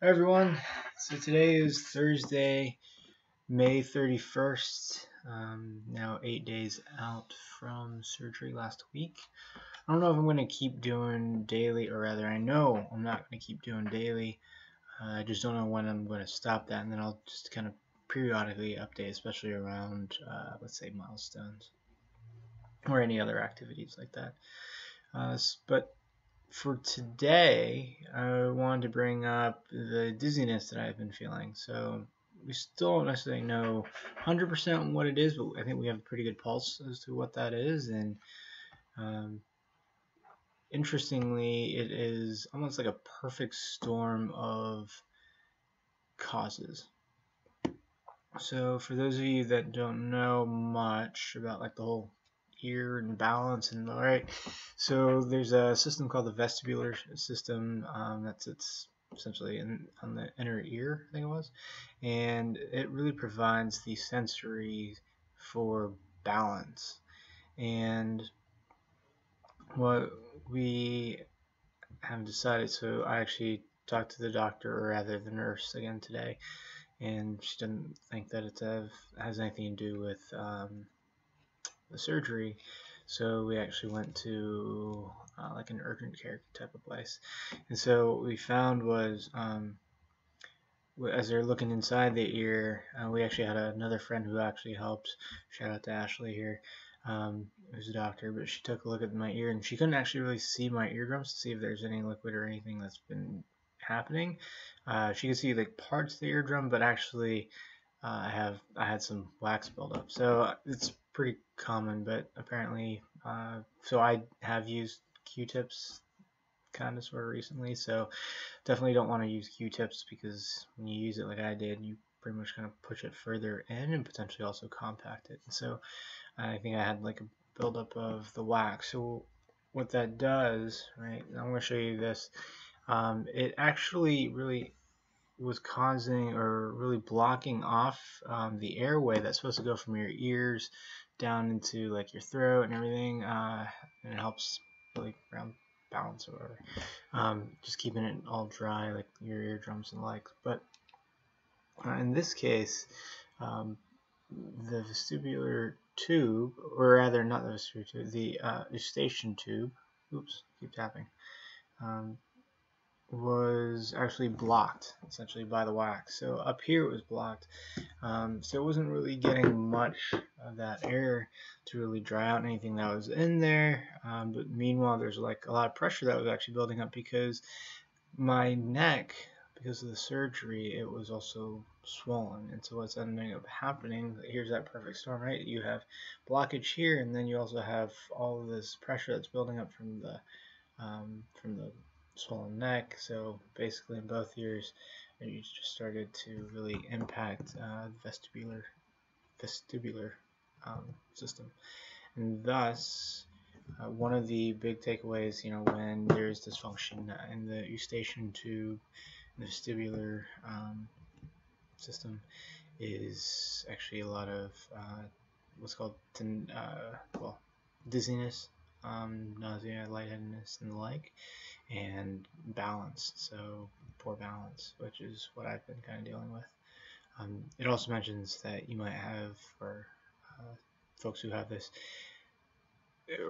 Hi everyone. So today is Thursday, May 31st. Now 8 days out from surgery last week. I don't know if I'm going to keep doing daily, or rather, I know I'm not going to keep doing daily. I just don't know when I'm going to stop that, and then I'll just kind of periodically update, especially around, let's say, milestones or any other activities like that. But for today, I wanted to bring up the dizziness that I've been feeling. So we still don't necessarily know 100% what it is, but I think we have a pretty good pulse as to what that is. And um, interestingly, it is almost like a perfect storm of causes. So for those of you that don't know much about like the whole ear and balance and all right, so there's a system called the vestibular system that sits essentially on the inner ear, I think it was, and it really provides the sensory for balance. And what we have decided, so I actually talked to the doctor, or rather the nurse again today, and she didn't think that it has anything to do with the surgery. So we actually went to like an urgent care type of place. And so what we found was as they're looking inside the ear, we actually had another friend who actually helped. Shout out to Ashley here, who's a doctor, but she took a look at my ear and she couldn't actually really see my eardrums to see if there's any liquid or anything that's been happening. She could see like parts of the eardrum, but actually I had some wax buildup. So it's pretty common, but apparently, so I have used Q-tips kind of sort of recently, so definitely don't want to use Q-tips because when you use it like I did, you pretty much kind of push it further in and potentially also compact it. And so I think I had like a buildup of the wax. So what that does, right? I'm going to show you this. It actually really was causing or really blocking off the airway that's supposed to go from your ears down into like your throat and everything, and it helps really around balance or whatever. Just keeping it all dry, like your eardrums and the like. But in this case, um, the vestibular tube, or rather not the vestibular tube, the eustachian tube. Oops, keep tapping. Um, was actually blocked essentially by the wax. So up here it was blocked. So it wasn't really getting much of that air to really dry out anything that was in there. But meanwhile, there's like a lot of pressure that was actually building up because my neck, because of the surgery, it was also swollen. And so what's ending up happening, here's that perfect storm, right? You have blockage here, and then you also have all of this pressure that's building up from the swollen neck. So basically in both ears, you just started to really impact the vestibular system. And thus, one of the big takeaways, when there's dysfunction in the eustachian tube, the vestibular system, is actually a lot of what's called dizziness, nausea, lightheadedness, and the like, and balance. So poor balance, which is what I've been kind of dealing with. It also mentions that you might have, for folks who have this,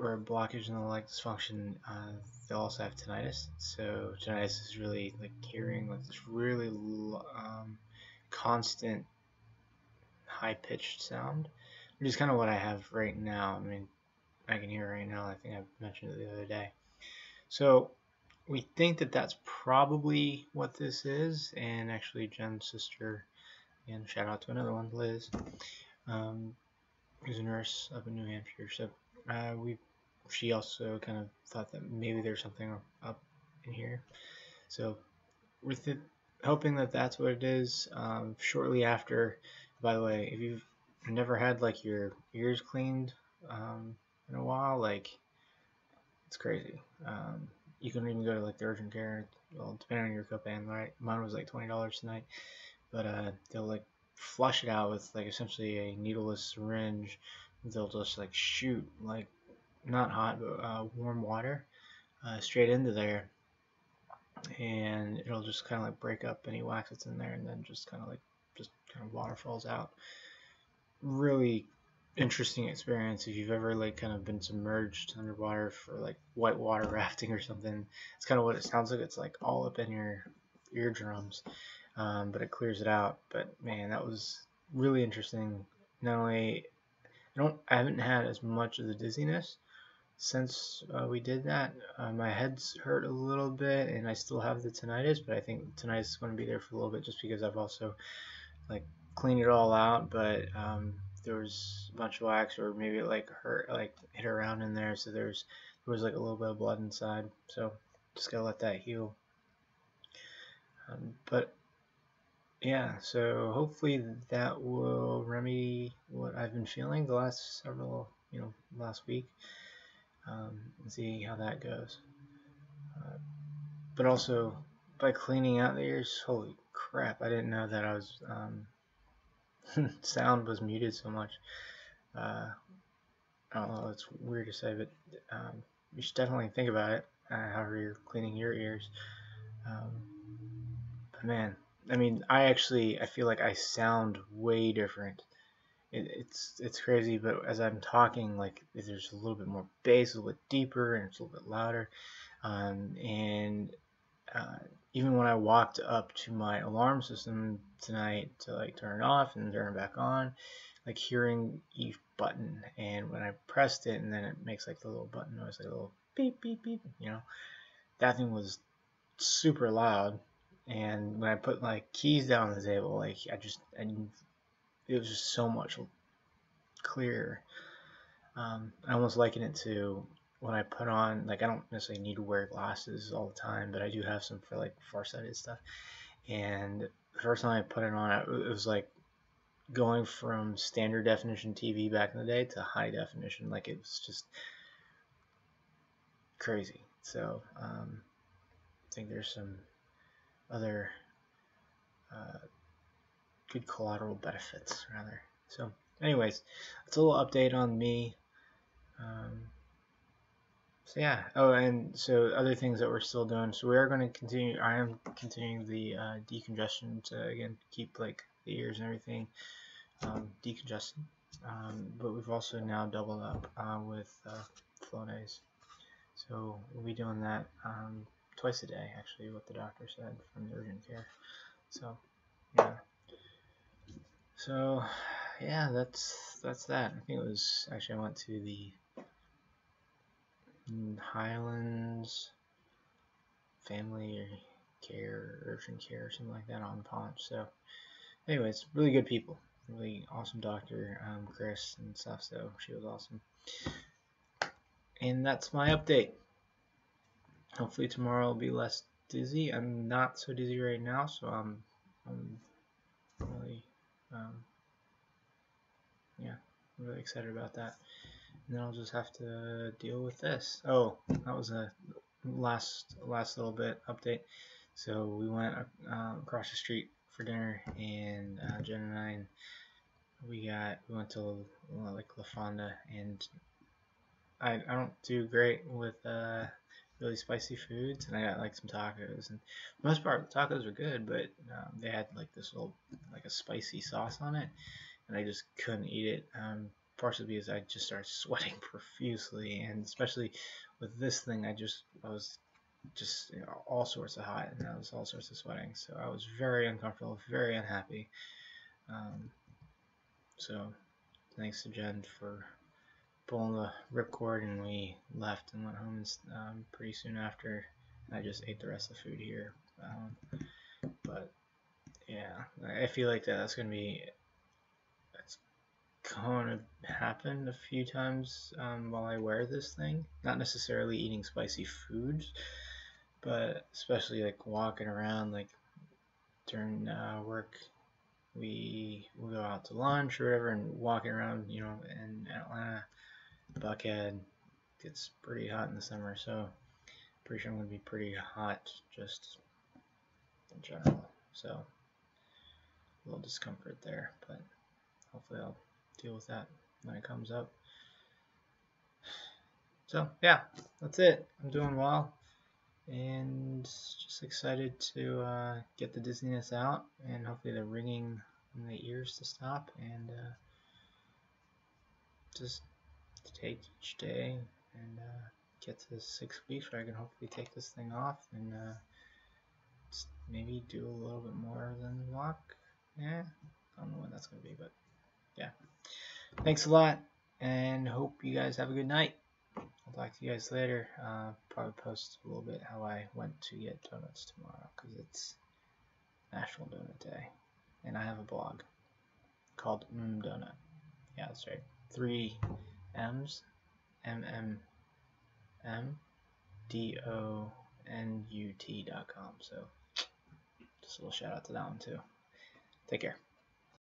or blockage in the like dysfunction, they'll also have tinnitus. So tinnitus is really like hearing like this really constant high-pitched sound, which is kind of what I have right now. I mean, I can hear it right now. I think I mentioned it the other day. So we think that that's probably what this is, and actually Jen's sister, again, shout out to another one, Liz, who's a nurse up in New Hampshire. So she also kind of thought that maybe there's something up in here. So we're hoping that that's what it is. Shortly after, by the way, if you've never had like your ears cleaned in a while, like it's crazy. You can even go to like the urgent care. Well, depending on your copay, right? Mine was like $20 tonight, but they'll like flush it out with like essentially a needleless syringe. They'll just like shoot like not hot but warm water straight into there, and it'll just kind of like break up any wax that's in there, and then just kind of waterfalls out. Really interesting experience if you've ever like kind of been submerged underwater for like whitewater rafting or something. It's kind of what it sounds like. It's like all up in your eardrums, but it clears it out. But man, that was really interesting. Not only I haven't had as much of the dizziness since we did that. My head's hurt a little bit, and I still have the tinnitus, but I think tinnitus is going to be there for a little bit just because I've also like cleaned it all out. But there was a bunch of wax, or maybe it like hit around in there, so there was like a little bit of blood inside. So just gotta let that heal. But yeah, so hopefully that will remedy what I've been feeling the last last week. And see how that goes. But also, by cleaning out the ears, holy crap, I didn't know that I was, sound was muted so much. I don't know, it's weird to say, but you should definitely think about it, however you're cleaning your ears. But man, I mean, I feel like I sound way different. It's crazy, but as I'm talking, like there's a little bit more bass, a little bit deeper, and it's a little bit louder. And even when I walked up to my alarm system tonight to like turn it off and turn it back on, like hearing each button, and when I pressed it, and then it makes like the little button noise, like a little beep beep beep, that thing was super loud. And when I put my keys down on the table, like it was just so much clearer. I almost liken it to when I put on, like I don't necessarily need to wear glasses all the time, but I do have some for like farsighted stuff. And the first time I put it on, it was like going from standard definition TV back in the day to high definition. Like it was just crazy. So I think there's some other good collateral benefits rather. So anyways, it's a little update on me. So yeah. Oh, and so other things that we're still doing. So we are going to continue. I am continuing the decongestion to again keep like the ears and everything decongested. But we've also now doubled up with Flonase. So we'll be doing that twice a day, actually, what the doctor said from the urgent care. So yeah. So yeah, that's that. I think it was actually I went to the Highlands Family Care, Urgent Care, or something like that on Paunch. So anyways, really good people, really awesome doctor, Chris and stuff. So she was awesome. And that's my update. Hopefully tomorrow will be less dizzy. I'm not so dizzy right now, so I'm really really excited about that. And then I'll just have to deal with this. Oh, that was a last little bit update. So we went across the street for dinner, and Jen and I, we went to like La Fonda, and I don't do great with really spicy foods, and I got like some tacos, and for the most part the tacos were good, but they had like this little like a spicy sauce on it, and I just couldn't eat it. Partially because I just started sweating profusely, and especially with this thing, I was just all sorts of hot, and I was all sorts of sweating, so I was very uncomfortable, very unhappy. So thanks to Jen for pulling the ripcord, and we left and went home pretty soon after. I just ate the rest of the food here, but yeah, I feel like that's going to happen a few times while I wear this thing. Not necessarily eating spicy foods, but especially like walking around, like during work, we will go out to lunch or whatever, and walking around, in Atlanta, Buckhead gets pretty hot in the summer, so pretty sure I'm going to be pretty hot just in general. So a little discomfort there, but hopefully I'll deal with that when it comes up. So yeah, that's it. I'm doing well. and just excited to get the dizziness out, and hopefully the ringing in the ears to stop, and just take each day and get to 6 weeks where I can hopefully take this thing off and just maybe do a little bit more than walk. Yeah, I don't know when that's going to be, but yeah. Thanks a lot, and hope you guys have a good night. I'll talk to you guys later. Probably post a little bit how I went to get donuts tomorrow, because it's National Donut Day, and I have a blog called Donut. Yeah, that's right. 3 M's, MMM, DONUT.com. So just a little shout out to that one too. Take care.